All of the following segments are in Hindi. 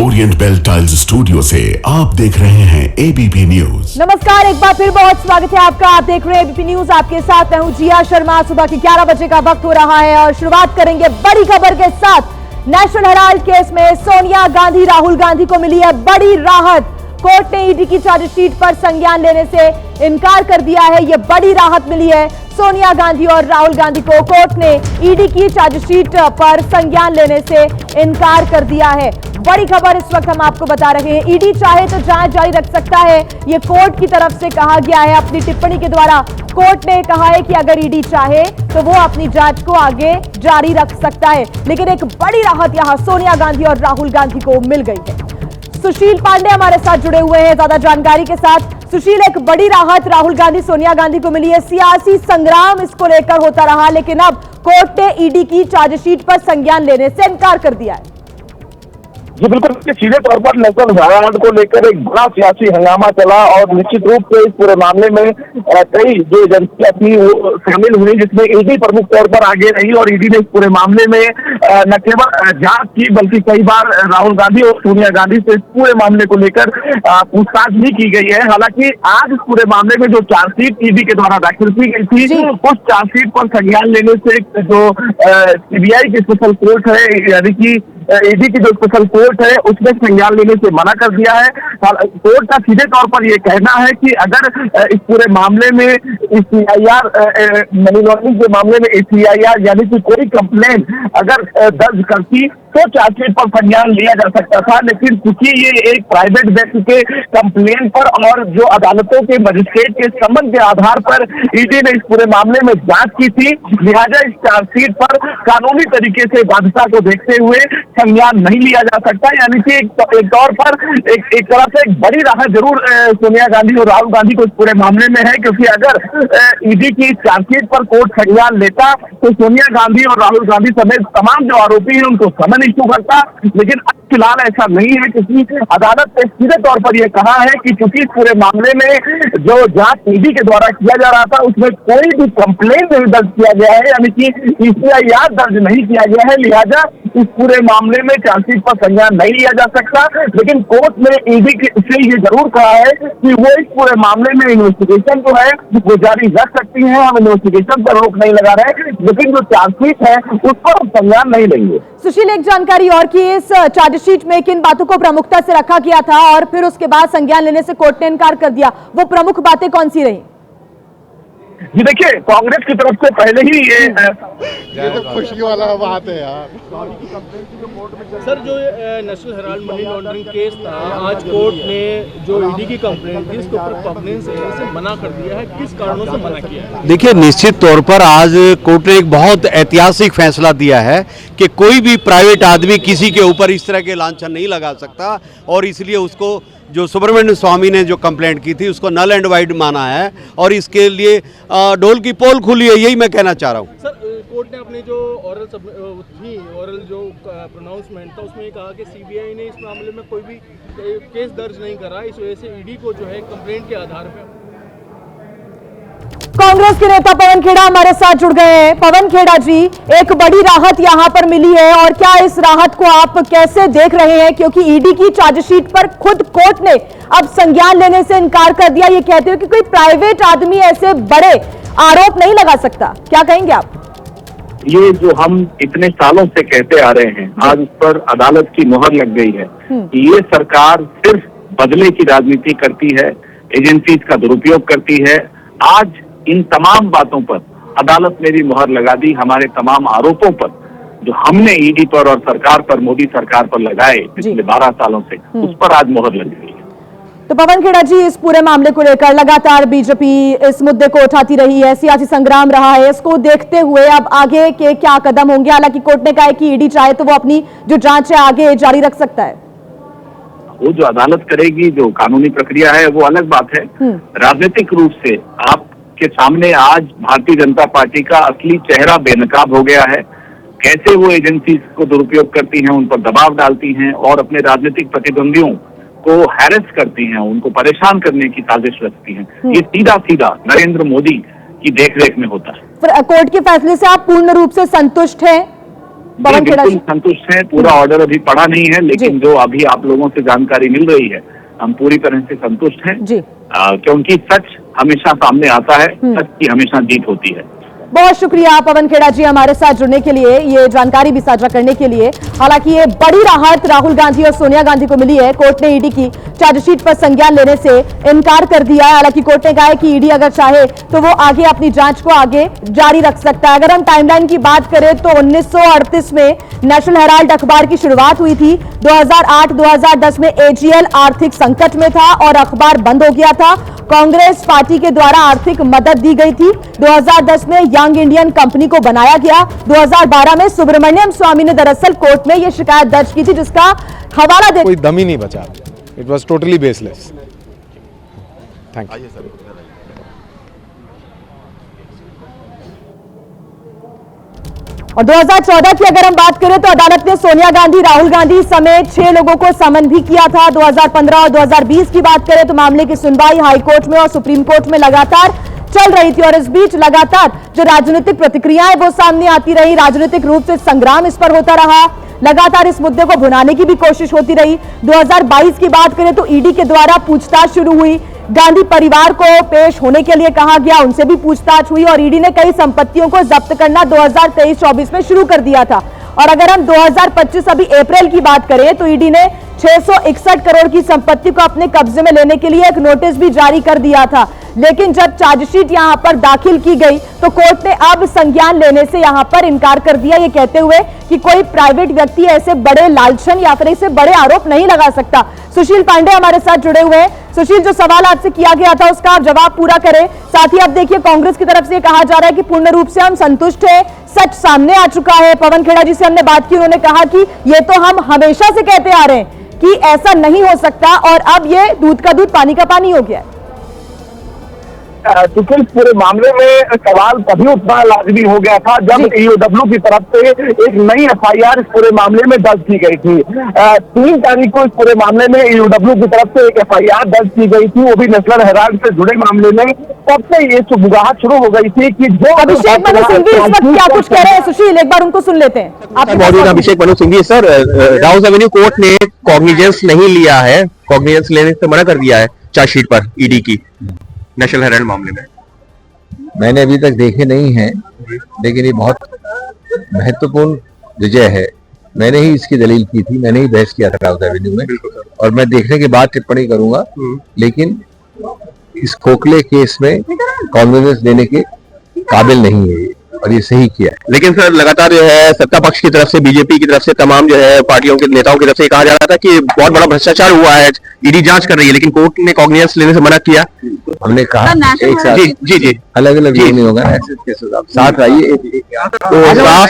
ओरिएंट बेल टाइल्स स्टूडियो से आप देख रहे हैं एबीपी न्यूज। नमस्कार, एक बार फिर बहुत स्वागत है आपका। आप देख रहे हैं एबीपी न्यूज। आपके साथ मैं हूं जिया शर्मा। सुबह के 11 बजे का वक्त हो रहा है और शुरुआत करेंगे बड़ी खबर के साथ। नेशनल हेराल्ड केस में सोनिया गांधी, राहुल गांधी को मिली है बड़ी राहत। कोर्ट ने ईडी की चार्जशीट पर संज्ञान लेने से इनकार कर दिया है। यह बड़ी राहत मिली है सोनिया गांधी और राहुल गांधी को। कोर्ट ने ईडी की चार्जशीट पर संज्ञान लेने से इनकार कर दिया है। बड़ी खबर इस वक्त हम आपको बता रहे हैं। ईडी चाहे तो जांच जारी रख सकता है, यह कोर्ट की तरफ से कहा गया है। अपनी टिप्पणी के द्वारा कोर्ट ने कहा है कि अगर ईडी चाहे तो वो अपनी जांच को आगे जारी रख सकता है। लेकिन एक बड़ी राहत यहां सोनिया गांधी और राहुल गांधी को मिल गई है। सुशील पांडे हमारे साथ जुड़े हुए हैं ज्यादा जानकारी के साथ। सुशील, एक बड़ी राहत राहुल गांधी, सोनिया गांधी को मिली है। सियासी संग्राम इसको लेकर होता रहा, लेकिन अब कोर्ट ने ईडी की चार्जशीट पर संज्ञान लेने से इनकार कर दिया है। जी बिल्कुल, सीधे तौर पर नेशनल हेराल्ड को लेकर एक बड़ा सियासी हंगामा चला और निश्चित रूप से इस पूरे मामले में कई जो एजेंसियां थी वो शामिल हुई, जिसमें ईडी प्रमुख तौर पर आगे रही और ईडी ने इस पूरे मामले में न केवल जांच की बल्कि कई बार राहुल गांधी और सोनिया गांधी से इस पूरे मामले को लेकर पूछताछ भी की गई है। हालांकि आज इस पूरे मामले में जो चार्जशीट ईडी के द्वारा दाखिल की गई थी, उस चार्जशीट पर संज्ञान लेने से जो सीबीआई की स्पेशल कोर्ट है, यानी कि ईडी की जो स्पेशल कोर्ट है, उसने संज्ञान लेने से मना कर दिया है। कोर्ट का सीधे तौर पर यह कहना है कि अगर इस पूरे मामले में सीआईआर, मनी लॉन्ड्रिंग के मामले में सीआईआर यानी कि कोई कंप्लेन अगर दर्ज करती तो चार्जशीट पर संज्ञान लिया जा सकता था। लेकिन चूंकि ये एक प्राइवेट व्यक्ति के कंप्लेन पर और जो अदालतों के मजिस्ट्रेट के सम्मन के आधार पर ईडी ने इस पूरे मामले में जांच की थी, लिहाजा इस चार्जशीट पर कानूनी तरीके से बाध्यता को देखते हुए संज्ञान नहीं लिया जा सकता। यानी कि एक तौर पर एक तरह से एक बड़ी राहत जरूर सोनिया गांधी और राहुल गांधी को इस पूरे मामले में है, क्योंकि अगर ईडी की चार्जशीट पर कोर्ट संज्ञान लेता तो सोनिया गांधी और राहुल गांधी समेत तमाम जो आरोपी हैं उनको समन इशू करता। लेकिन फिलहाल ऐसा नहीं है, क्योंकि अदालत ने सीधे तौर पर यह कहा है कि चूंकि इस पूरे मामले में जो जांच ईडी के द्वारा किया जा रहा था उसमें कोई भी कंप्लेन नहीं दर्ज किया गया है, यानी कि सीआईआर दर्ज नहीं किया गया है, लिहाजा इस पूरे मामले में चार्जशीट पर संज्ञान नहीं लिया जा सकता। लेकिन कोर्ट ने ईडी से ये जरूर कहा है कि वो इस पूरे मामले में इन्वेस्टिगेशन जो है वो जारी रख सकती है। हम इन्वेस्टिगेशन पर रोक नहीं लगा रहे, लेकिन जो चार्जशीट है उस पर हम संज्ञान नहीं लेंगे। सुशील, एक जानकारी और कि इस चार्जशीट में किन बातों को प्रमुखता से रखा गया था और फिर उसके बाद संज्ञान लेने से कोर्ट ने इनकार कर दिया, वो प्रमुख बातें कौन सी रही? जी देखिए, कांग्रेस की तरफ से पहले ही ये तो खुशी वाला बात है यार। सर, जो national Herald money laundering case था, आज कोर्ट ने जो ईडी की कंप्लेंट थी उसके ऊपर कंप्लेंट से मना कर दिया है। किस कारणों से मना किया है? देखिए, निश्चित तौर पर आज कोर्ट ने एक बहुत ऐतिहासिक फैसला दिया है कि कोई भी प्राइवेट आदमी किसी के ऊपर इस तरह के लांछन नहीं लगा सकता, और इसलिए उसको जो सुब्रमण्यम स्वामी ने जो कंप्लेंट की थी उसको नल एंड वाइड माना है और इसके लिए ढोल की पोल खुली है, यही मैं कहना चाह रहा हूँ। सर, कोर्ट ने अपने जो ओरल जो प्रोनाउंसमेंट था उसमें कहा कि सीबीआई ने इस मामले में कोई भी केस दर्ज नहीं करा, इस वजह से ईडी को जो है कंप्लेंट के आधार पर। कांग्रेस के नेता पवन खेड़ा हमारे साथ जुड़ गए हैं। पवन खेड़ा जी, एक बड़ी राहत यहां पर मिली है और क्या इस राहत को आप कैसे देख रहे हैं, क्योंकि ईडी की चार्जशीट पर खुद कोर्ट ने अब संज्ञान लेने से इनकार कर दिया, ये कहते हुए कि कोई प्राइवेट आदमी ऐसे बड़े आरोप नहीं लगा सकता, क्या कहेंगे आप? ये जो हम इतने सालों से कहते आ रहे हैं, आज उस पर अदालत की मोहर लग गई है। ये सरकार सिर्फ बदले की राजनीति करती है, एजेंसीज का दुरुपयोग करती है। आज इन तमाम बातों पर अदालत ने भी मोहर लगा दी। हमारे तमाम आरोपों पर जो हमने ईडी पर और सरकार पर, मोदी सरकार पर लगाए पिछले 12 सालों से, उस पर आज मोहर लग गई है। तो पवन खेड़ा जी, इस पूरे मामले को लेकर लगातार बीजेपी इस मुद्दे को उठाती रही है, सियासी संग्राम रहा है, इसको देखते हुए अब आगे के क्या कदम होंगे? हालांकि कोर्ट ने कहा है कि ईडी चाहे तो वो अपनी जो जांच है आगे जारी रख सकता है। वो जो अदालत करेगी, जो कानूनी प्रक्रिया है वो अलग बात है। राजनीतिक रूप से आपके सामने आज भारतीय जनता पार्टी का असली चेहरा बेनकाब हो गया है। कैसे वो एजेंसी को दुरुपयोग करती हैं, उन पर दबाव डालती हैं और अपने राजनीतिक प्रतिद्वंदियों को हैरेस करती हैं, उनको परेशान करने की साजिश रचती हैं। ये सीधा सीधा नरेंद्र मोदी की देखरेख में होता है। कोर्ट के फैसले से आप पूर्ण रूप से संतुष्ट हैं? पवन खेड़ा बिल्कुल संतुष्ट हैं। पूरा ऑर्डर अभी पड़ा नहीं है, लेकिन जो अभी आप लोगों से जानकारी मिल रही है, हम पूरी तरह से संतुष्ट हैं जी। क्योंकि सच हमेशा सामने आता है, सच की हमेशा जीत होती है। बहुत शुक्रिया पवन खेड़ा जी हमारे साथ जुड़ने के लिए, ये जानकारी भी साझा करने के लिए। हालांकि ये बड़ी राहत राहुल गांधी और सोनिया गांधी को मिली है। कोर्ट ने ईडी की चार्जशीट पर संज्ञान लेने से इनकार कर दिया है। हालांकि कोर्ट ने कहा है कि ईडी अगर चाहे तो वो आगे अपनी जांच को आगे जारी रख सकता है। अगर हम टाइमलाइन की बात करें तो 1938 में नेशनल हेराल्ड अखबार की शुरुआत हुई थी। 2008-2010 में एजीएल आर्थिक संकट में था और अखबार बंद हो गया था। कांग्रेस पार्टी के द्वारा आर्थिक मदद दी गई थी। 2010 में यंग इंडियन कंपनी को बनाया गया। 2012 में सुब्रमण्यम स्वामी ने दरअसल कोर्ट में यह शिकायत दर्ज की थी, जिसका हवाला दे कोई दम ही नहीं बचा। It was totally baseless. Thank you. और 2014 की अगर हम बात करें तो अदालत ने सोनिया गांधी, राहुल गांधी समेत 6 लोगों को समन भी किया था। 2015 और 2020 की बात करें तो मामले की सुनवाई हाई कोर्ट में और सुप्रीम कोर्ट में लगातार चल रही थी और इस बीच लगातार जो राजनीतिक प्रतिक्रियाएं वो सामने आती रही। राजनीतिक रूप से संग्राम इस पर होता रहा। लगातार इस मुद्दे को भुनाने की भी कोशिश होती रही। 2022 की बात करें तो ईडी के द्वारा पूछताछ शुरू हुई। गांधी परिवार को पेश होने के लिए कहा गया, उनसे भी पूछताछ हुई और ईडी ने कई संपत्तियों को जब्त करना 2023-24 में शुरू कर दिया था। और अगर हम 2025 अभी अप्रैल की बात करें तो ईडी ने 661 करोड़ की संपत्ति को अपने कब्जे में लेने के लिए एक नोटिस भी जारी कर दिया था। लेकिन जब चार्जशीट यहां पर दाखिल की गई तो कोर्ट ने अब संज्ञान लेने से यहां पर इनकार कर दिया, ये कहते हुए कि कोई प्राइवेट व्यक्ति ऐसे बड़े लालचन या फिर ऐसे बड़े आरोप नहीं लगा सकता। सुशील पांडे हमारे साथ जुड़े हुए हैं। सुशील, जो सवाल आपसे किया गया था उसका आप जवाब पूरा करें। साथ ही अब देखिए कांग्रेस की तरफ से कहा जा रहा है कि पूर्ण रूप से हम संतुष्ट हैं, सच सामने आ चुका है। पवन खेड़ा जी से हमने बात की, उन्होंने कहा कि ये तो हम हमेशा से कहते आ रहे हैं कि ऐसा नहीं हो सकता और अब ये दूध का दूध पानी का पानी हो गया है। क्योंकि इस पूरे मामले में सवाल तभी उठना लाजमी हो गया था जब ईओडब्ल्यू की तरफ से एक नई एफआईआर इस पूरे मामले में दर्ज की गई थी। 3 तारीख को इस पूरे मामले में ईओडब्ल्यू की तरफ से एक एफआईआर दर्ज की गई थी, वो भी नेशनल हेराल्ड से जुड़े मामले में। तब से ये सुबुगाहट शुरू हो गई थी कि जो अभिषेक मनु सिंघवी इस वक्त क्या कुछ कह रहे हैं, सुशील एक बार उनको सुन लेते हैं। मौजूद Abhishek Manu Singhvi. Sir, Rouse avenue court ने कॉग्निजेंस नहीं लिया है, कॉग्निजेंस लेने से मना कर दिया है चार्जशीट पर ईडी की नेशनल हेराल्ड मामले में। मैंने अभी तक देखे नहीं है, लेकिन ये बहुत महत्वपूर्ण विजय है। मैंने ही इसकी दलील की थी, मैंने ही बहस किया था राउस एवेन्यू में और मैं देखने के बाद टिप्पणी करूंगा। लेकिन इस खोखले केस में कॉन्फिडेंस देने के काबिल नहीं है और ये सही किया है। लेकिन सर, लगातार जो है सत्ता पक्ष की तरफ से, बीजेपी की तरफ से, तमाम जो है पार्टियों के नेताओं की तरफ से कहा जा रहा था कि बहुत बड़ा भ्रष्टाचार हुआ है, ईडी जांच कर रही है, लेकिन कोर्ट ने कॉग्निजेंस लेने से मना किया। हमने कहा एक साथ जी अलग अलग नहीं होगा, ऐसे केसेस आप साथ आइए।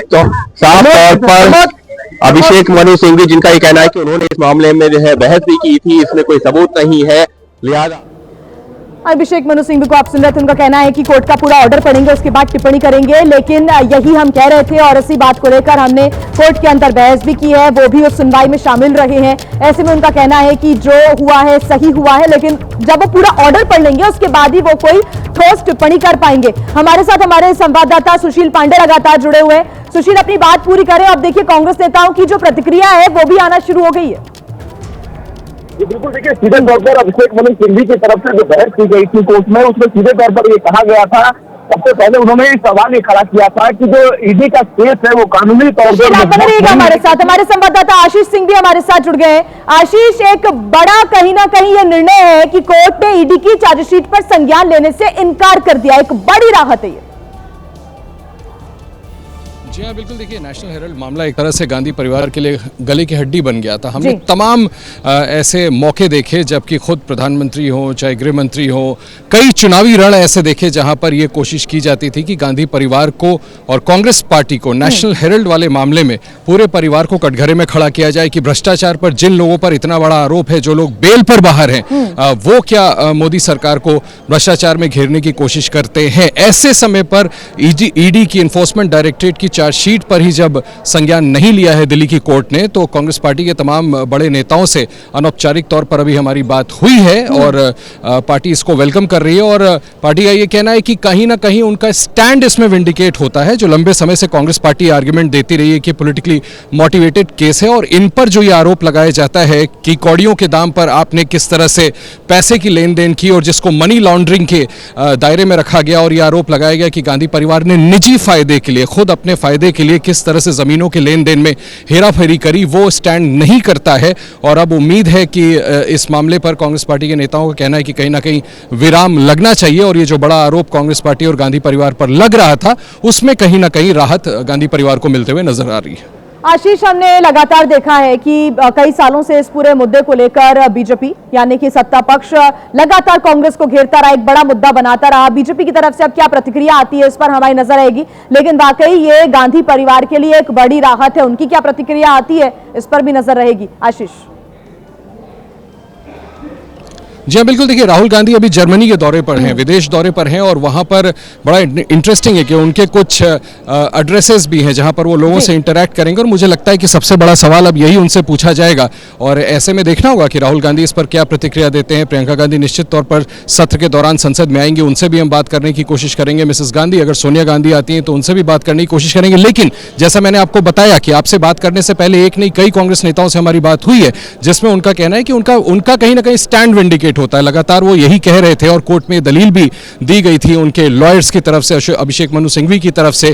तो साफ तौर पर अभिषेक मनु सिंघवी, जिनका ये कहना है कि उन्होंने इस मामले में जो है बहस भी की थी, इसमें कोई सबूत नहीं है, लिहाजा अभिषेक मनु सिंघवी को आप सुन रहे थे। उनका कहना है कि कोर्ट का पूरा ऑर्डर पढ़ेंगे, उसके बाद टिप्पणी करेंगे। लेकिन यही हम कह रहे थे और इसी बात को लेकर हमने कोर्ट के अंदर बहस भी की है, वो भी उस सुनवाई में शामिल रहे हैं। ऐसे में उनका कहना है कि जो हुआ है सही हुआ है, लेकिन जब वो पूरा ऑर्डर पढ़ लेंगे उसके बाद ही वो कोई ठोस टिप्पणी कर पाएंगे। हमारे साथ हमारे संवाददाता सुशील पांडे लगातार जुड़े हुए हैं। सुशील, अपनी बात पूरी करें। अब देखिए कांग्रेस नेताओं की जो प्रतिक्रिया है वो भी आना शुरू हो गई है। जी बिल्कुल, देखिए सीधे तौर पर अभिषेक मनु सिंघवी की तरफ से जो बहस की गई थी कोर्ट में, उसमें सीधे तौर पर ये कहा गया था, सबसे पहले उन्होंने सवाल ये खड़ा किया था कि जो ईडी का केस है वो कानूनी तौर पर हमारे साथ हमारे संवाददाता आशीष सिंह भी हमारे साथ जुड़ गए हैं। आशीष, एक बड़ा कहीं ना कहीं ये निर्णय है कि कोर्ट ने ईडी की चार्जशीट पर संज्ञान लेने से इनकार कर दिया, एक बड़ी राहत है ये। जी हाँ, बिल्कुल। देखिए, नेशनल हेराल्ड मामला एक तरह से गांधी परिवार के लिए गले की हड्डी बन गया था। हमने तमाम ऐसे मौके देखे जबकि खुद प्रधानमंत्री हो, चाहे गृह मंत्री हो, कई चुनावी रण ऐसे देखे जहां पर यह कोशिश की जाती थी कि गांधी परिवार को और कांग्रेस पार्टी को नेशनल हेराल्ड वाले मामले में पूरे परिवार को कटघरे में खड़ा किया जाए कि भ्रष्टाचार पर जिन लोगों पर इतना बड़ा आरोप है, जो लोग बेल पर बाहर हैं, वो क्या मोदी सरकार को भ्रष्टाचार में घेरने की कोशिश करते हैं। ऐसे समय पर ईडी की, एनफोर्समेंट डायरेक्टरेट की चार्जशीट पर ही जब संज्ञान नहीं लिया है दिल्ली की कोर्ट ने, तो कांग्रेस पार्टी के तमाम बड़े नेताओं से अनौपचारिक तौर पर अभी हमारी बात हुई है और पार्टी इसको वेलकम कर रही है। और पार्टी का ये कहना है कि कहीं ना कहीं उनका स्टैंड इसमें विंडिकेट होता है। जो लंबे समय से कांग्रेस पार्टी आर्ग्यूमेंट देती रही है कि पॉलिटिकली मोटिवेटेड केस है, और इन पर जो ये आरोप लगाया जाता है कि कौड़ियों के दाम पर आपने किस तरह से पैसे की लेन देन की और जिसको मनी लॉन्ड्रिंग के दायरे में रखा गया, और ये आरोप लगाया गया कि गांधी परिवार ने निजी फायदे के लिए, खुद अपने फायदे के लिए किस तरह से जमीनों के लेन देन में हेराफेरी करी, वो स्टैंड नहीं करता है। और अब उम्मीद है कि इस मामले पर कांग्रेस पार्टी के नेताओं का कहना है कि कहीं ना कहीं विराम लगना चाहिए, और ये जो बड़ा आरोप कांग्रेस पार्टी और गांधी परिवार पर लग रहा था उसमें कहीं ना कहीं राहत गांधी परिवार को मिलते हुए नजर आ रही है। आशीष, हमने लगातार देखा है कि कई सालों से इस पूरे मुद्दे को लेकर बीजेपी यानी कि सत्ता पक्ष लगातार कांग्रेस को घेरता रहा, एक बड़ा मुद्दा बनाता रहा। बीजेपी की तरफ से अब क्या प्रतिक्रिया आती है इस पर हमारी नजर रहेगी, लेकिन वाकई ये गांधी परिवार के लिए एक बड़ी राहत है। उनकी क्या प्रतिक्रिया आती है इस पर भी नजर रहेगी। आशीष जी हाँ, बिल्कुल। देखिए, राहुल गांधी अभी जर्मनी के दौरे पर हैं, विदेश दौरे पर हैं, और वहाँ पर बड़ा इंटरेस्टिंग है कि उनके कुछ एड्रेसेस भी हैं जहाँ पर वो लोगों से इंटरैक्ट करेंगे, और मुझे लगता है कि सबसे बड़ा सवाल अब यही उनसे पूछा जाएगा। और ऐसे में देखना होगा कि राहुल गांधी इस पर क्या प्रतिक्रिया देते हैं। प्रियंका गांधी निश्चित तौर पर सत्र के दौरान संसद में आएंगे, उनसे भी हम बात करने की कोशिश करेंगे। मिसेस गांधी, अगर सोनिया गांधी आती हैं तो उनसे भी बात करने की कोशिश करेंगे। लेकिन जैसा मैंने आपको बताया कि आपसे बात करने से पहले एक नहीं कई कांग्रेस नेताओं से हमारी बात हुई है, जिसमें उनका कहना है कि उनका कहीं ना कहीं स्टैंड विंडिकेट होता है। लगातार यही कह रहे थे, और कोर्ट में दलील भी दी गई थी उनके लॉयर्स की तरफ से, अभिषेक मनु सिंघवी की तरफ से,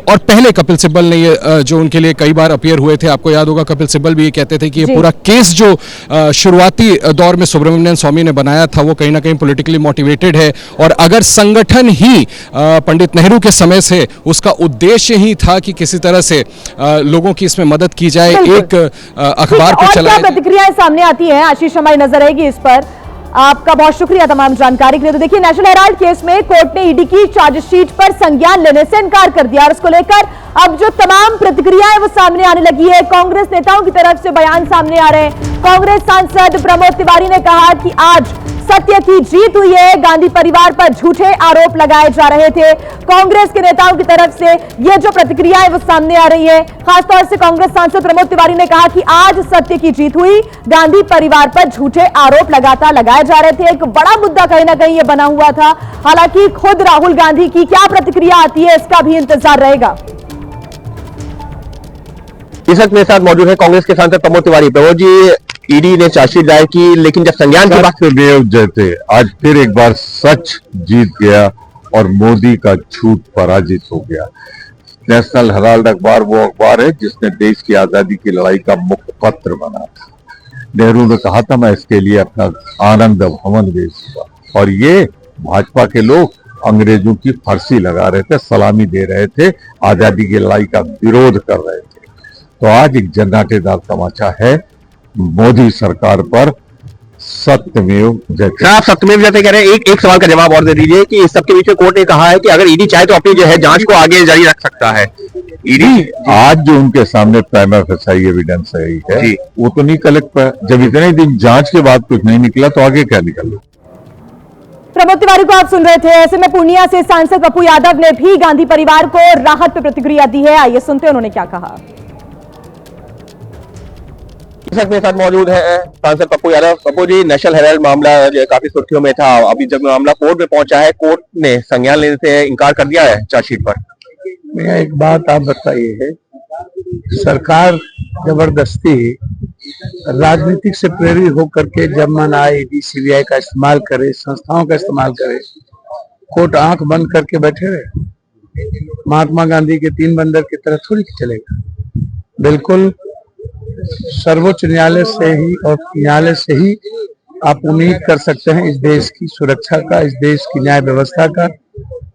और पहले कपिल सिब्बल ने ये जो उनके लिए कई बार अपीयर हुए थे, आपको याद होगा कपिल सिब्बल भी ये कहते थे कि ये पूरा केस जो शुरुआती दौर में सुब्रमण्यम स्वामी ने बनाया था वो कहीं ना कहीं पॉलिटिकली मोटिवेटेड है, और अगर संगठन ही पंडित नेहरू के समय से उसका उद्देश्य ही था कि किसी तरह से लोगों की इसमें मदद की जाए, एक अखबार को चलाया। प्रतिक्रियाएं सामने आती है आशीष, हमारी नजर रहेगी इस पर। आपका बहुत शुक्रिया तमाम जानकारी के लिए। तो देखिए, नेशनल हेराल्ड केस में कोर्ट ने ईडी की चार्जशीट पर संज्ञान लेने से इनकार कर दिया, और इसको लेकर अब जो तमाम प्रतिक्रियाएं वो सामने आने लगी है। कांग्रेस नेताओं की तरफ से बयान सामने आ रहे हैं। कांग्रेस सांसद प्रमोद तिवारी ने कहा कि आज सत्य की जीत हुई है, गांधी परिवार पर झूठे आरोप लगाए जा रहे थे। कांग्रेस के नेताओं की तरफ से ये जो प्रतिक्रिया है वो सामने आ रही है। खासतौर से कांग्रेस सांसद प्रमोद तिवारी ने कहा कि आज सत्य की जीत हुई, गांधी परिवार पर झूठे आरोप लगातार लगाए जा रहे थे। एक बड़ा मुद्दा कहीं ना कहीं ये बना हुआ था। हालांकि खुद राहुल गांधी की क्या प्रतिक्रिया आती है इसका भी इंतजार रहेगा। इस वक्त मेरे साथ मौजूद है कांग्रेस के सांसद प्रमोद तिवारी। प्रमोद जी, ईडी ने चार्जशीट दायर की, लेकिन जब संज्ञान की बात जैसे आज फिर एक बार सच जीत गया और मोदी का झूठ पराजित हो गया। नेशनल हेराल्ड अखबार वो अखबार है जिसने देश की आजादी की लड़ाई का मुख्य पत्र बना था। नेहरू ने कहा था मैं इसके लिए अपना आनंद भवन बेचूंगा, और ये भाजपा के लोग अंग्रेजों की फांसी लगा रहे थे, सलामी दे रहे थे, आजादी की लड़ाई का विरोध कर रहे थे। तो आज एक जन्नाटेदार तमाचा है मोदी सरकार पर। सत्यमेव जयते। आप सत्यमेव जयते कह रहे हैं। एक सवाल का जवाब और दे दीजिए कि इस सबके बीच में कोर्ट ने कहा है कि अगर ईडी चाहे तो अपनी जो है जांच को आगे जारी रख सकता है। ईडी आज जो उनके सामने प्राइमा फेसाई एविडेंस है वो तो नहीं कलेक्ट पाया। जब इतने दिन जांच के बाद कुछ नहीं निकला तो आगे क्या निकल। प्रमोद तिवारी को आप सुन रहे थे। ऐसे में पूर्णिया से सांसद पप्पू यादव ने भी गांधी परिवार को राहत पे प्रतिक्रिया दी है। आइए सुनते हैं उन्होंने क्या कहा। मेरे साथ मौजूद है सांसद पप्पू यादव। पप्पू जी, नेशनल हेराल्ड मामला जो काफी सुर्खियों में था, अभी जब मामला कोर्ट में पहुंचा है, कोर्ट ने संज्ञान लेने से इनकार कर दिया है चार्जशीट पर। भैया एक बात आप बताइए है, सरकार जबरदस्ती राजनीतिक से प्रेरित होकर के जब मन आए ईडी सीबीआई का इस्तेमाल करे, संस्थाओं का इस्तेमाल करे, कोर्ट आंख बंद करके बैठे रहे। महात्मा गांधी के 3 बंदर की तरह थोड़ी चलेगा। बिल्कुल सर्वोच्च न्यायालय से ही और न्यायालय से ही आप उम्मीद कर सकते हैं इस देश की सुरक्षा का, इस देश की न्याय व्यवस्था का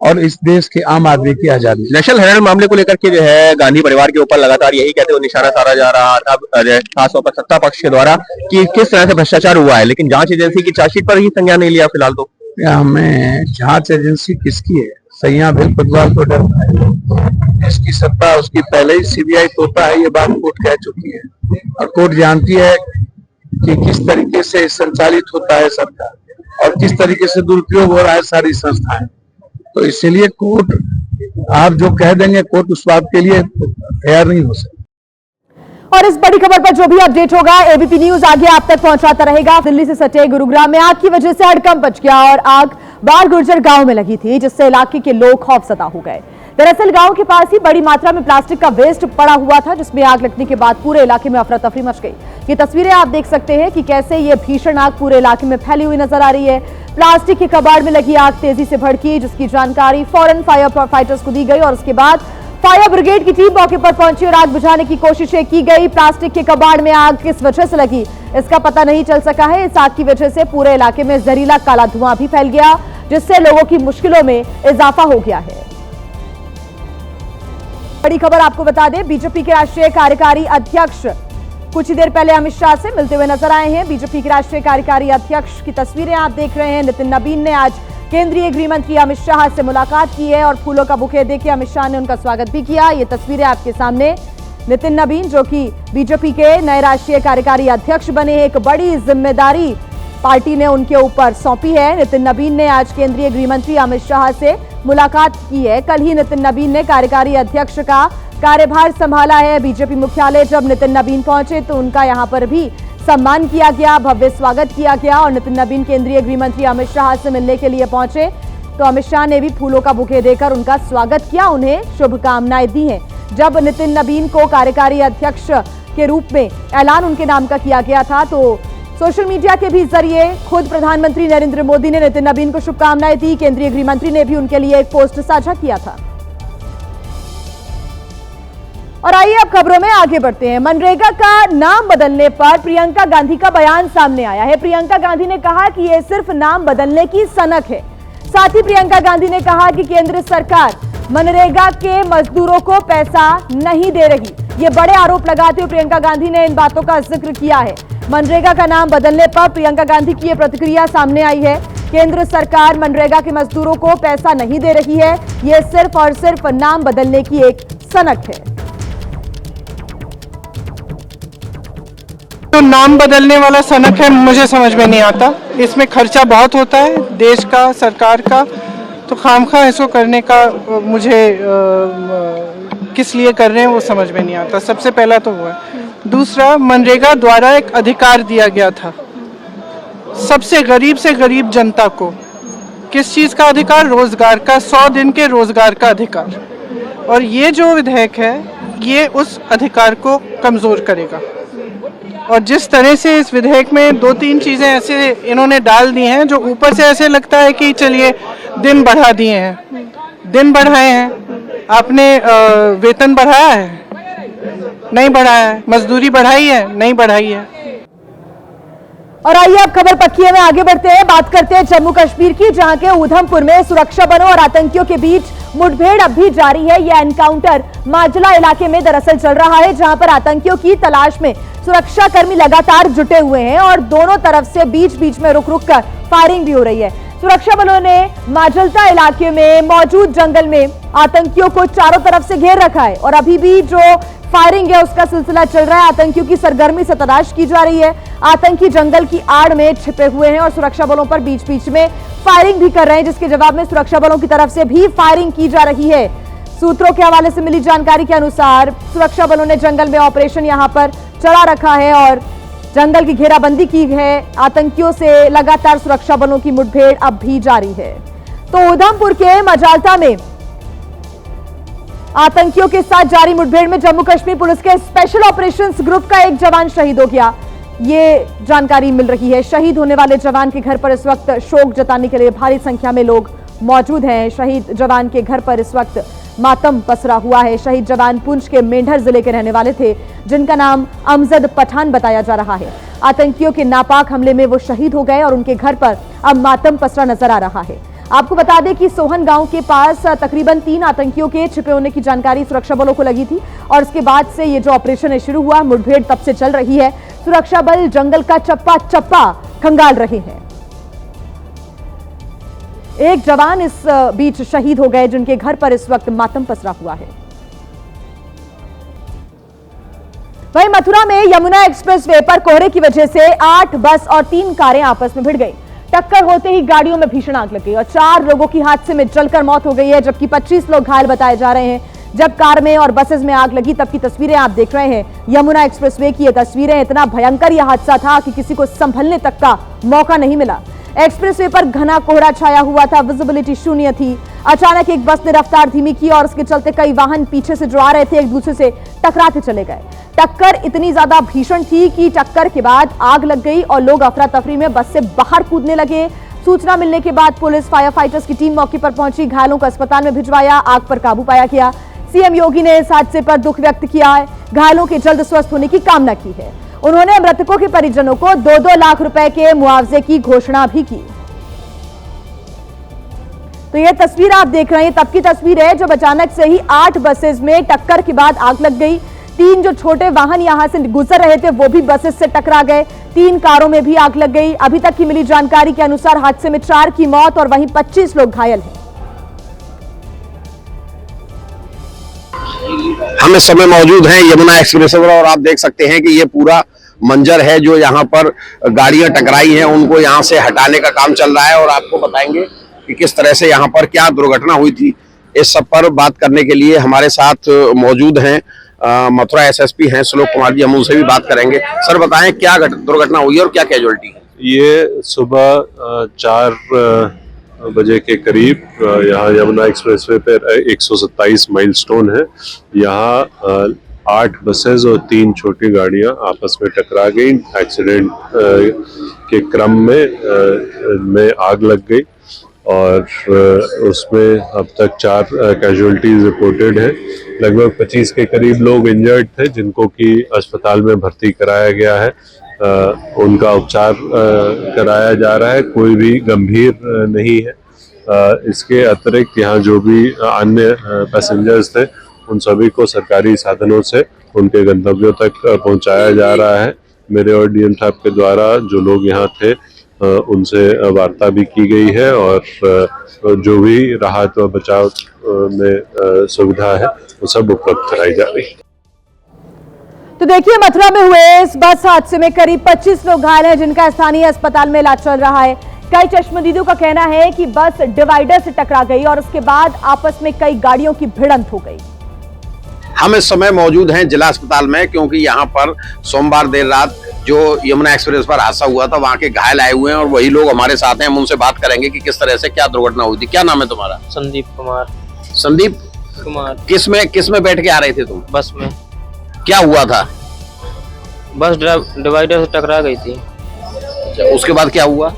और इस देश के आम आदमी की आजादी। नेशनल हेराल्ड मामले को लेकर के जो है गांधी परिवार के ऊपर लगातार यही कहते हुए निशाना साधा जा रहा था खासतौर पर सत्ता पक्ष के द्वारा कि किस तरह से भ्रष्टाचार हुआ है, लेकिन जांच एजेंसी की चार्जशीट पर ही संज्ञान नहीं लिया फिलहाल। तो हमें जांच एजेंसी किसकी है? सैया बिल पटवार को डरता है। इसकी सत्ता उसकी पहले ही सीबीआई तोता है, ये बात कोर्ट कह चुकी है और कोर्ट जानती है कि किस तरीके से संचालित होता है सरकार और किस तरीके से दुरुपयोग हो रहा है सारी संस्थाएं। तो इसीलिए कोर्ट आप जो कह देंगे कोर्ट उस बात के लिए तैयार नहीं हो सकते। और इस बड़ी खबर पर जो भी अपडेट होगा एबीपी न्यूज आगे आप तक पहुंचाता रहेगा। दिल्ली से सटे गुरुग्राम में आग की वजह से हड़कंप मच गया और आग बार गुर्जर गांव में लगी थी, जिससे इलाके के लोग खौफजदा हो गए। दरअसल गांव के पास ही बड़ी मात्रा में प्लास्टिक का वेस्ट पड़ा हुआ था, जिसमें आग लगने के बाद पूरे इलाके में अफरा तफरी मच गई। ये तस्वीरें आप देख सकते हैं कि कैसे ये भीषण आग पूरे इलाके में फैली हुई नजर आ रही है। प्लास्टिक के कबाड़ में लगी आग तेजी से भड़की, जिसकी जानकारी फौरन फायर फाइटर्स को दी गई और उसके बाद फायर ब्रिगेड की टीम मौके पर पहुंची और आग बुझाने की कोशिशें की गई। प्लास्टिक के कबाड़ में आग किस वजह से लगी इसका पता नहीं चल सका है। इस आग की वजह से पूरे इलाके में जहरीला काला धुआं भी फैल गया, जिससे लोगों की मुश्किलों में इजाफा हो गया है। बड़ी खबर आपको बता दें, बीजेपी के राष्ट्रीय कार्यकारी अध्यक्ष कुछ ही देर पहले अमित शाह से मिलते हुए नजर आए हैं। बीजेपी के राष्ट्रीय कार्यकारी अध्यक्ष की तस्वीरें आप देख रहे हैं। नितिन नबीन ने आज केंद्रीय गृह मंत्री अमित शाह से मुलाकात की है और फूलों का बुके देकर अमित शाह ने उनका स्वागत भी किया। ये तस्वीरें आपके सामने। नितिन नबीन जो कि बीजेपी के नए राष्ट्रीय कार्यकारी अध्यक्ष बने हैं, एक बड़ी जिम्मेदारी पार्टी ने उनके ऊपर सौंपी है। नितिन नबीन ने आज केंद्रीय गृह मंत्री अमित शाह से मुलाकात की है। कल ही नितिन नबीन ने कार्यकारी अध्यक्ष का कार्यभार संभाला है। बीजेपी मुख्यालय जब नितिन नबीन पहुंचे तो उनका यहां पर भी सम्मान किया गया, भव्य स्वागत किया गया और नितिन नबीन केंद्रीय गृह मंत्री अमित शाह से मिलने के लिए पहुंचे तो अमित शाह ने भी फूलों का बुके देकर उनका स्वागत किया, उन्हें शुभकामनाएं दी हैं। जब नितिन नबीन को कार्यकारी अध्यक्ष के रूप में ऐलान उनके नाम का किया गया था तो सोशल मीडिया के भी जरिए खुद प्रधानमंत्री नरेंद्र मोदी ने नितिन नबीन को शुभकामनाएं दी। केंद्रीय गृह मंत्री ने भी उनके लिए एक पोस्ट साझा किया था। और आइए अब खबरों में आगे बढ़ते हैं। मनरेगा का नाम बदलने पर प्रियंका गांधी का बयान सामने आया है। प्रियंका गांधी ने कहा कि यह सिर्फ नाम बदलने की सनक है। साथ ही प्रियंका गांधी ने कहा कि केंद्र सरकार मनरेगा के मजदूरों को पैसा नहीं दे रही। ये बड़े आरोप लगाते हुए प्रियंका गांधी ने इन बातों का जिक्र किया है। मनरेगा का नाम बदलने पर प्रियंका गांधी की यह प्रतिक्रिया सामने आई है। केंद्र सरकार मनरेगा के मजदूरों को पैसा नहीं दे रही है, यह सिर्फ और सिर्फ नाम बदलने की एक सनक है। तो नाम बदलने वाला सनक है, मुझे समझ में नहीं आता। इसमें खर्चा बहुत होता है देश का, सरकार का, तो खामखा इसको करने का मुझे किस लिए कर रहे हैं वो समझ में नहीं आता। सबसे पहला तो वो है। दूसरा, मनरेगा द्वारा एक अधिकार दिया गया था सबसे गरीब से गरीब जनता को। किस चीज़ का अधिकार? रोजगार का, 100 दिन के रोजगार का अधिकार। और ये जो विधेयक है ये उस अधिकार को कमज़ोर करेगा। और जिस तरह से इस विधेयक में 2-3 चीज़ें ऐसे इन्होंने डाल दी हैं जो ऊपर से ऐसे लगता है कि चलिए दिन बढ़ा दिए हैं, दिन बढ़ाए हैं। आपने वेतन बढ़ाया है? नहीं बढ़ाया है। मजदूरी बढ़ाई है? नहीं बढ़ाई है। और आइए अब खबर पक्की है में आगे बढ़ते हैं। बात करते हैं जम्मू कश्मीर की, जहां के उधमपुर में सुरक्षा बलों और आतंकियों के बीच मुठभेड़ अब भी जारी है। यह एनकाउंटर माजला इलाके में दरअसल चल रहा है, जहां पर आतंकियों की तलाश में सुरक्षा कर्मी लगातार जुटे हुए हैं और दोनों तरफ से बीच बीच में रुक रुक कर फायरिंग भी हो रही है। सुरक्षा बलों ने माजलता इलाके में मौजूद जंगल में आतंकियों को चारों तरफ से घेर रखा है और अभी भी जो फायरिंग है उसका सिलसिला चल रहा है। आतंकियों की सरगर्मी से तलाश की जा रही है। आतंकी जंगल की आड़ में छिपे हुए हैं और सुरक्षा बलों पर बीच बीच में फायरिंग भी कर रहे हैं, जिसके जवाब में सुरक्षा बलों की तरफ से भी फायरिंग की जा रही है। सूत्रों के हवाले से मिली जानकारी के अनुसार सुरक्षा बलों ने जंगल में ऑपरेशन यहां पर चला रखा है और जंगल की घेराबंदी की है। आतंकियों से लगातार सुरक्षा बलों की मुठभेड़ अब भी जारी है। तो उधमपुर के मजालता में आतंकियों के साथ जारी मुठभेड़ में जम्मू कश्मीर पुलिस के स्पेशल ऑपरेशंस ग्रुप का एक जवान शहीद हो गया, ये जानकारी मिल रही है। शहीद होने वाले जवान के घर पर इस वक्त शोक जताने के लिए भारी संख्या में लोग मौजूद हैं। शहीद जवान के घर पर इस वक्त मातम पसरा हुआ है। शहीद जवान पुंछ के मेंढर जिले के रहने वाले थे, जिनका नाम अमजद पठान बताया जा रहा है। आतंकियों के नापाक हमले में वो शहीद हो गए और उनके घर पर अब मातम पसरा नजर आ रहा है। आपको बता दें कि सोहन गांव के पास तकरीबन 3 आतंकियों के छिपे होने की जानकारी सुरक्षा बलों को लगी थी और इसके बाद से ये जो ऑपरेशन है शुरू हुआ, मुठभेड़ तब से चल रही है। सुरक्षा बल जंगल का चप्पा चप्पा खंगाल रहे हैं। एक जवान इस बीच शहीद हो गए, जिनके घर पर इस वक्त मातम पसरा हुआ है। वहीं मथुरा में यमुना एक्सप्रेसवे पर कोहरे की वजह से 8 बस और 3 कारें आपस में भिड़ गई। टक्कर होते ही गाड़ियों में भीषण आग लग गई और 4 लोगों की हादसे में जलकर मौत हो गई है, जबकि 25 लोग घायल बताए जा रहे हैं। जब कार में और बसेस में आग लगी तब की तस्वीरें आप देख रहे हैं। यमुना एक्सप्रेसवे की ये तस्वीरें। इतना भयंकर यह हादसा था कि किसी को संभलने तक का मौका नहीं मिला। एक्सप्रेसवे पर घना कोहरा छाया हुआ था, विजिबिलिटी शून्य थी। अचानक एक बस ने रफ्तार धीमी की और उसके चलते कई वाहन पीछे से जो आ रहे थे एक दूसरे से टकराते चले गए। टक्कर इतनी ज्यादा भीषण थी कि टक्कर के बाद आग लग गई और लोग अफरा तफरी में बस से बाहर कूदने लगे। सूचना मिलने के बाद पुलिस, फायर फाइटर्स की टीम मौके पर पहुंची, घायलों को अस्पताल में भिजवाया, आग पर काबू पाया गया। सीएम योगी ने इस हादसे पर दुख व्यक्त किया है, घायलों के जल्द स्वस्थ होने की कामना की है। उन्होंने मृतकों के परिजनों को 2-2 लाख रुपए के मुआवजे की घोषणा भी की। तो यह तस्वीर आप देख रहे हैं, तब की तस्वीर है जब अचानक से ही 8 बसेस में टक्कर के बाद आग लग गई। 3 जो छोटे वाहन यहां से गुजर रहे थे वो भी बसेस से टकरा गए। 3 कारों में भी आग लग गई। अभी तक की मिली जानकारी के अनुसार हादसे में 4 की मौत और वहीं 25 लोग घायल हैं। हम इस समय मौजूद हैं यमुना एक्सप्रेस पर और आप देख सकते हैं कि ये पूरा मंजर है जो यहाँ पर गाड़ियां टकराई हैं उनको यहाँ से हटाने का काम चल रहा है और आपको बताएंगे कि किस तरह से यहाँ पर क्या दुर्घटना हुई थी। इस सब पर बात करने के लिए हमारे साथ मौजूद हैं मथुरा एसएसपी हैं श्लोक कुमार जी, हम उनसे भी बात करेंगे। सर बताएं क्या दुर्घटना हुई और क्या कैजुअल्टी है? ये सुबह 4 बजे के करीब यहाँ यमुना एक्सप्रेसवे पर 127 माइलस्टोन है। यहाँ 8 बसेस और 3 छोटी गाड़ियाँ आपस में टकरा गई। एक्सीडेंट के क्रम में आग लग गई और उसमें अब तक 4 कैजुअल्टीज रिपोर्टेड हैं। लगभग 25 के करीब लोग इंजर्ड थे जिनको कि अस्पताल में भर्ती कराया गया है। उनका उपचार कराया जा रहा है, कोई भी गंभीर नहीं है। इसके अतिरिक्त यहाँ जो भी अन्य पैसेंजर्स थे उन सभी को सरकारी साधनों से उनके गंतव्यों तक पहुँचाया जा रहा है। मेरे और डीएम साहब के द्वारा जो लोग यहाँ थे उनसे वार्ता भी की गई है और जो भी राहत व बचाव में सुविधा है वो सब उपलब्ध कराई जा रही है। तो देखिए मथुरा में हुए इस बस हादसे में करीब 25 लोग घायल हैं जिनका स्थानीय अस्पताल में इलाज चल रहा है। कई चश्मदीदों का कहना है कि बस डिवाइडर से टकरा गई और उसके बाद आपस में कई गाड़ियों की भिड़ंत हो गई। हम इस समय मौजूद हैं जिला अस्पताल में क्योंकि यहाँ पर सोमवार देर रात जो यमुना एक्सप्रेस पर हादसा हुआ था वहाँ के घायल आए हुए हैं और वही लोग हमारे साथ हैं। हम उनसे बात करेंगे कि किस तरह से क्या दुर्घटना हुई थी। क्या नाम है तुम्हारा? संदीप कुमार। संदीप कुमार। किस में बैठ के आ रहे थे तुम? बस में। क्या हुआ था? बस डिवाइडर से टकरा गई थी। उसके बाद क्या हुआ?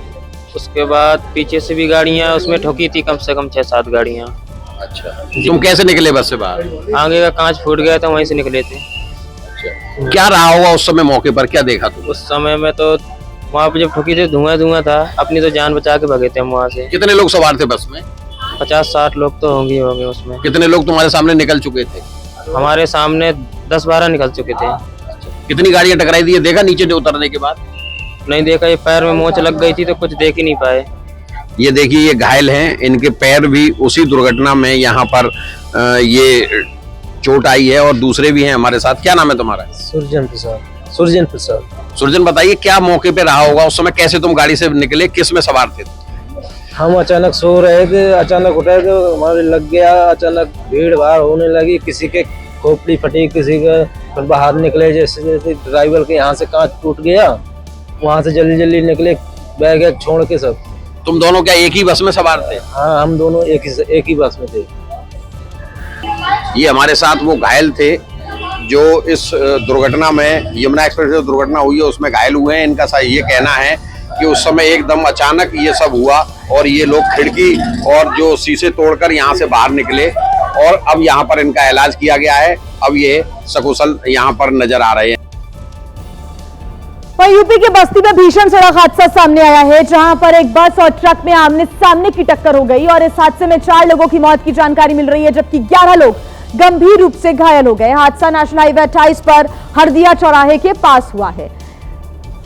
उसके बाद पीछे से भी गाड़ियां उसमें ठोकी थी, कम से कम 6-7 गाड़ियां। अच्छा, तुम कैसे निकले बस से बाहर? आगे का कांच फूट गया था, वहीं से निकले थे। अच्छा, क्या रहा होगा उस समय मौके पर, क्या देखा तुम? उस समय में तो वहाँ पे जब ठोकी थी धुआं था, अपनी तो जान बचा के भागे थे हम वहाँ से। कितने लोग सवार थे बस में? 50-60 लोग तो होंगे उसमें। कितने लोग तुम्हारे सामने निकल चुके थे? हमारे सामने 10-12 निकल चुके थे। कितनी गाड़ियां टकराई थी ये देखा नीचे उतरने के बाद? नहीं देखा, ये पैर में मोच लग गई थी तो कुछ देख ही नहीं पाए। ये देखिए ये घायल हैं, इनके पैर भी उसी दुर्घटना में यहाँ पर ये चोट आई है और दूसरे भी हैं हमारे साथ। क्या नाम है तुम्हारा? सुरजन प्रसाद। सुरजन प्रसाद। सुरजन बताइए क्या मौके पे रहा होगा उस समय, कैसे तुम गाड़ी से निकले, किस में सवार थे? हम अचानक सो रहे थे, अचानक उठे तो हमारे लग गया, अचानक भीड़ भाड़ होने लगी, किसी के खोपड़ी फटी, किसी के फिर बाहर निकले, जैसे ड्राइवर के यहाँ से कांच टूट गया, वहाँ से जल्दी निकले बैग छोड़ के सब। तुम दोनों क्या एक ही बस में सवार थे? हाँ, हम दोनों एक ही बस में थे। ये हमारे साथ वो घायल थे जो इस दुर्घटना में, यमुना एक्सप्रेस जो दुर्घटना हुई है उसमें घायल हुए हैं। इनका ये कहना है कि उस समय एकदम अचानक ये सब हुआ और ये लोग खिड़की और जो शीशे तोड़कर यहाँ से बाहर निकले और अब यहाँ पर इनका इलाज किया गया है। अब ये सकुशल यहाँ पर नजर आ रहे हैं। वहीं यूपी के बस्ती में भीषण सड़क हादसा सामने आया है जहां पर एक बस और ट्रक में आमने सामने की टक्कर हो गई और इस हादसे में 4 लोगों की मौत की जानकारी मिल रही है जबकि 11 लोग गंभीर रूप से घायल हो गए। हादसा नेशनल हाईवे 28 पर हरदिया चौराहे के पास हुआ है।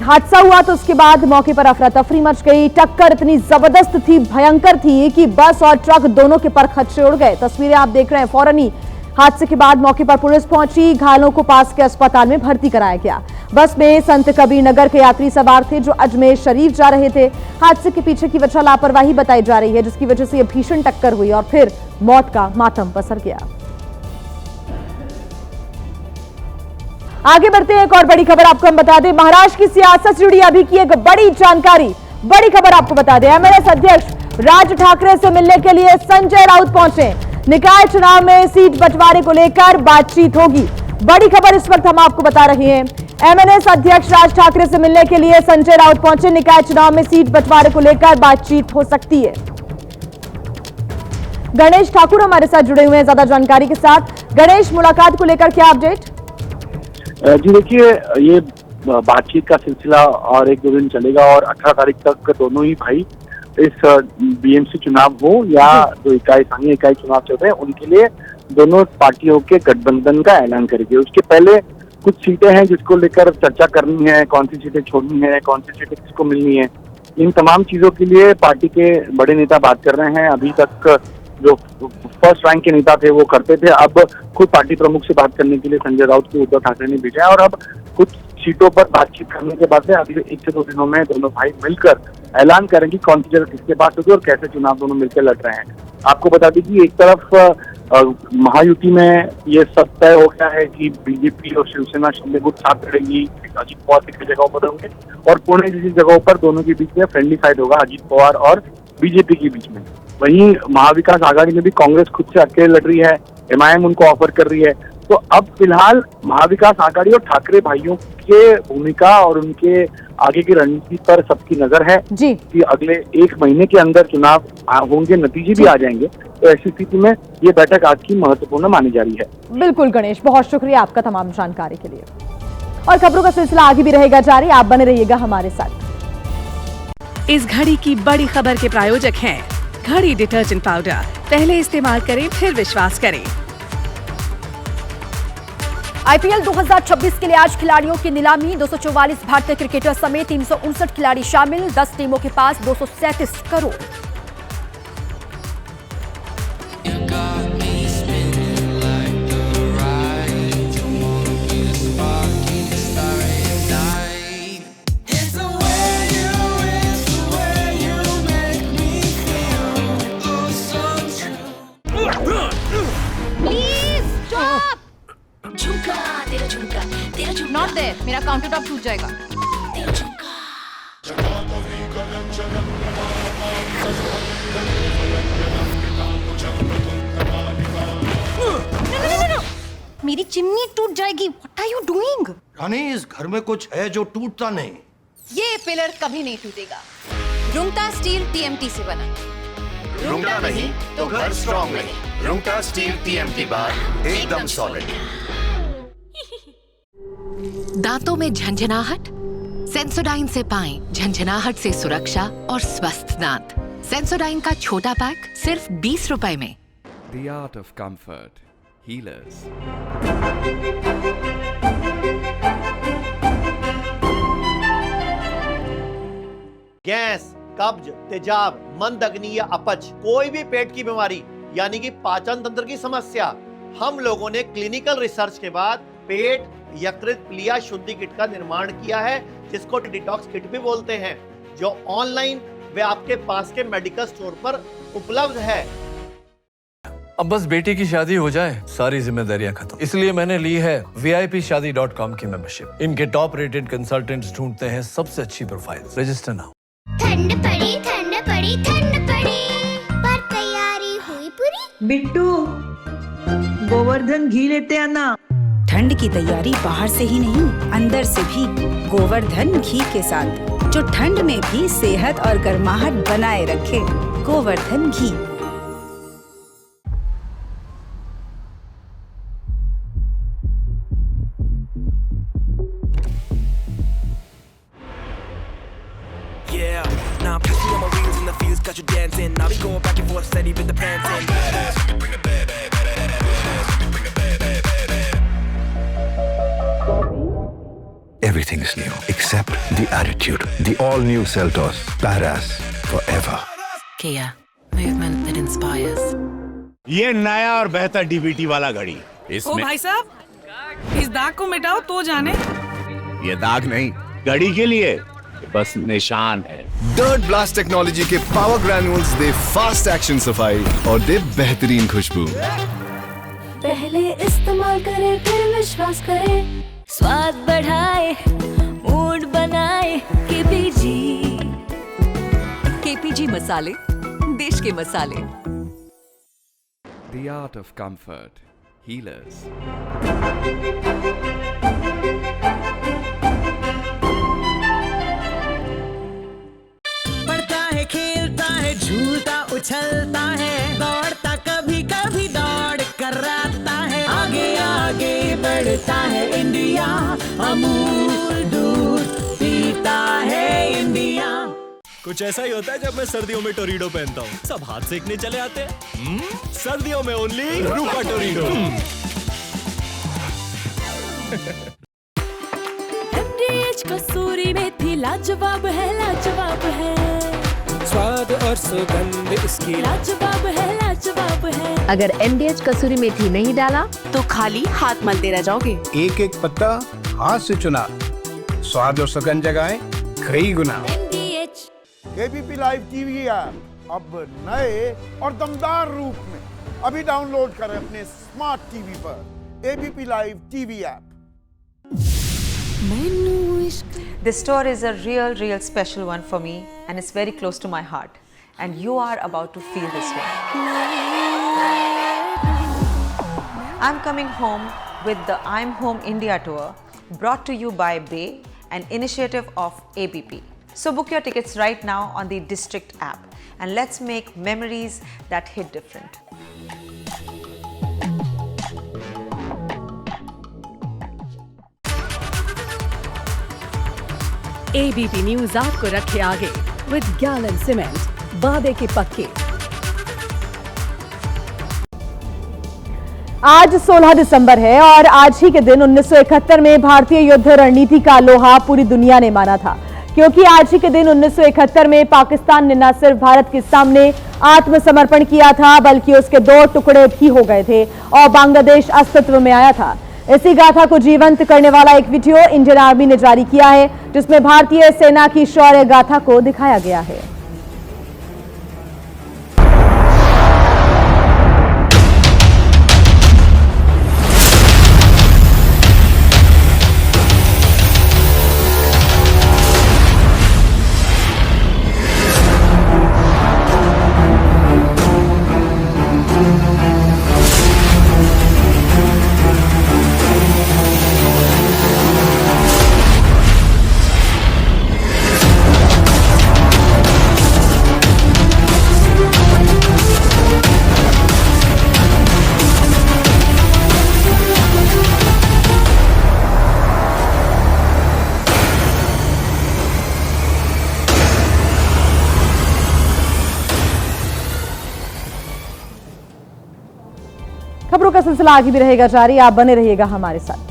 हादसा हुआ तो उसके बाद मौके पर अफरा तफरी मच गई। टक्कर इतनी जबरदस्त थी, भयंकर थी कि बस और ट्रक दोनों के पर खदशे उड़ गए। तस्वीरें आप देख रहे हैं, फौरन ही हादसे के बाद मौके पर पुलिस पहुंची, घायलों को पास के अस्पताल में भर्ती कराया गया। बस में संत कबीर नगर के यात्री सवार थे जो अजमेर शरीफ जा रहे थे। हादसे के पीछे की वजह लापरवाही बताई जा रही है, जिसकी वजह से यह भीषण टक्कर हुई और फिर मौत का मातम पसर गया। आगे बढ़ते हैं, एक और बड़ी खबर आपको हम बता दें। महाराष्ट्र की सियासत से जुड़ी अभी की एक बड़ी जानकारी, बड़ी खबर आपको बता दें। एमएनएस अध्यक्ष राज ठाकरे से मिलने के लिए संजय राउत पहुंचे। निकाय चुनाव में सीट बंटवारे को लेकर बातचीत होगी। बड़ी खबर इस वक्त हम आपको बता रहे हैं। एमएनएस अध्यक्ष राज ठाकरे से मिलने के लिए संजय राउत पहुंचे। निकाय चुनाव में सीट बंटवारे को लेकर बातचीत हो सकती है। गणेश ठाकुर हमारे साथ जुड़े हुए हैं ज्यादा जानकारी के साथ। गणेश, मुलाकात को लेकर क्या अपडेट? जी देखिए, ये बातचीत का सिलसिला और 1-2 दिन चलेगा और 18 तारीख तक दोनों ही भाई इस बीएमसी चुनाव हो या जो स्थानीय इकाई चुनाव चल रहे हैं उनके लिए दोनों पार्टियों के गठबंधन का ऐलान करेंगे। उसके पहले कुछ सीटें हैं जिसको लेकर चर्चा करनी है, कौन सी सीटें छोड़नी है, कौन सी सीटें किसको मिलनी है। इन तमाम चीजों के लिए पार्टी के बड़े नेता बात कर रहे हैं। अभी तक जो फर्स्ट रैंक के नेता थे वो करते थे, अब खुद पार्टी प्रमुख से बात करने के लिए संजय राउत को उद्धव ठाकरे ने भेजा है और अब कुछ सीटों पर बातचीत करने के बाद में अगले 1 से 2 दिनों में दोनों भाई मिलकर ऐलान करेंगे कौन सी जगह किसके पास होगी और कैसे चुनाव दोनों मिलकर लड़ रहे हैं। आपको बता दें कि एक तरफ महायुति में ये सब तय हो गया है कि बीजेपी और शिवसेना शिंदे गुट साथ लड़ेंगी, अजीत पवार किसी जगहों पर होंगे और पुणे जैसी जगहों पर दोनों के बीच में फ्रेंडली फाइट होगा अजीत पवार और बीजेपी के बीच में। वहीं महाविकास आघाड़ी में भी कांग्रेस खुद से अकेले लड़ रही है, एमआईएम उनको ऑफर कर रही है। तो अब फिलहाल महाविकास आघाड़ी और ठाकरे भाइयों के भूमिका और उनके आगे की रणनीति पर सबकी नजर है जी। कि अगले 1 महीने के अंदर चुनाव होंगे, नतीजे भी आ जाएंगे। तो ऐसी स्थिति में ये बैठक आज की महत्वपूर्ण मानी जा रही है। बिल्कुल गणेश, बहुत शुक्रिया आपका तमाम जानकारी के लिए। और खबरों का सिलसिला आगे भी रहेगा जारी, आप बने रहिएगा हमारे साथ। इस घड़ी की बड़ी खबर के प्रायोजक हैं घड़ी डिटर्जेंट पाउडर। पहले इस्तेमाल करें फिर विश्वास करें। आईपीएल 2026 के लिए आज खिलाड़ियों की नीलामी। 244 भारतीय क्रिकेटर समेत 359 खिलाड़ी शामिल। 10 टीमों के पास 237 करोड़। नॉट देयर, मेरा काउंटर टॉप टूट जाएगा। मेरी चिमनी टूट जाएगी। What are you doing? रानी, इस घर में कुछ है जो टूटता नहीं। ये पिलर कभी नहीं टूटेगा। रुंगटा स्टील टीएमटी से बना। रुंगटा नहीं तो घर स्ट्रॉन्ग नहीं। रुंगटा स्टील टीएमटी बार एकदम सॉलिड। दांतों में झंझनाहट? सेंसोडाइन से पाएं झंझनाहट से सुरक्षा और स्वस्थ दांत। सेंसोडाइन का छोटा पैक सिर्फ 20 रुपए में। The art of comfort. Healers. Gas, कब्ज, तेजाब, मंद अग्नि या अपच, कोई भी पेट की बीमारी यानी कि पाचन तंत्र की समस्या, हम लोगों ने क्लिनिकल रिसर्च के बाद पेट यकृत प्लिया शुद्धि किट का निर्माण किया है, जिसको डिटॉक्स किट भी बोलते हैं, जो ऑनलाइन वे आपके पास के मेडिकल स्टोर पर उपलब्ध है। अब बस बेटी की शादी हो जाए, सारी जिम्मेदारियां खत्म। इसलिए मैंने ली है VIPshadi.com की मेंबरशिप। इनके टॉप रेटेड कंसल्टेंट्स ढूंढते हैं सबसे अच्छी प्रोफाइल। Register now. ठंड पड़ी, पर तैयारी हुई पूरी। बिट्टू, गोवर्धन घी लेते आना। ठंड की तैयारी बाहर से ही नहीं, अंदर से भी गोवर्धन घी के साथ, जो ठंड में भी सेहत और गर्माहट बनाए रखे। गोवर्धन घी। Now I'm pushing on my wheels in the fields, got you dancing. Now we going back and forth, steady with the panting. Everything is new except the attitude. The all-new Seltos, badass forever. Kia, movement that inspires. ये नया और बेहतर डीबीटी वाला घड़ी। ओ भाई साहब, इस दाग को मिटाओ तो जाने। ये दाग नहीं, घड़ी के लिए बस निशान है। डर्ट ब्लास्ट टेक्नोलॉजी के पावर ग्रैन्यूल्स दे फास्ट एक्शन सफाई और दे बेहतरीन खुशबू। पहले इस्तेमाल करें फिर विश्वास करें, स्वाद बढ़ाए मूड बनाए। केपीजी मसाले, देश के मसाले। The art of comfort. Healers. पढ़ता है, खेलता है, झूलता उछलता है, दौड़ता कभी कभी दौड़ कराता है, आगे आगे बढ़ता है इंडिया, अमूल दूध पीता है इंडिया। कुछ ऐसा ही होता है जब मैं सर्दियों में टोरीडो पहनता हूँ। सब हाथ सेकने चले आते हैं। सर्दियों में ओनली रूपा टोरीडो। MDH कसूरी मेथी लाजवाब है, लाजवाब है। स्वाद और सुगंध इसकी लाजवाब है, लाजवाब है। अगर MDH कसूरी मेथी नहीं डाला तो खाली हाथ मलते रह जाओगे। एक एक पत्ता हाथ से चुना, स्वाद और सुगंध जगाए कई गुना। एबीपी लाइव टीवी ऐप अब नए और दमदार रूप में अभी डाउनलोड करें अपने स्मार्ट टीवी पर। ABP live TV app. This story is a real special one for me and it's very close to my heart, and you are about to feel this way. I'm coming home with the I'm Home India tour, brought to you by Bay, an initiative of ABP. So book your tickets right now on the District app and let's make memories that hit different. ABP news आपको रखे आगे विद गैलन सीमेंट, वादे के पक्के। आज 16 दिसंबर है और आज ही के दिन 1971 में भारतीय युद्ध रणनीति का लोहा पूरी दुनिया ने माना था, क्योंकि आज ही के दिन 1971 में पाकिस्तान ने न सिर्फ भारत के सामने आत्मसमर्पण किया था, बल्कि उसके 2 टुकड़े भी हो गए थे और बांग्लादेश अस्तित्व में आया था। इसी गाथा को जीवंत करने वाला एक वीडियो इंडियन आर्मी ने जारी किया है, जिसमें भारतीय सेना की शौर्य गाथा को दिखाया गया है। खबरों का सिलसिला आगे भी रहेगा जारी, आप बने रहिएगा हमारे साथ।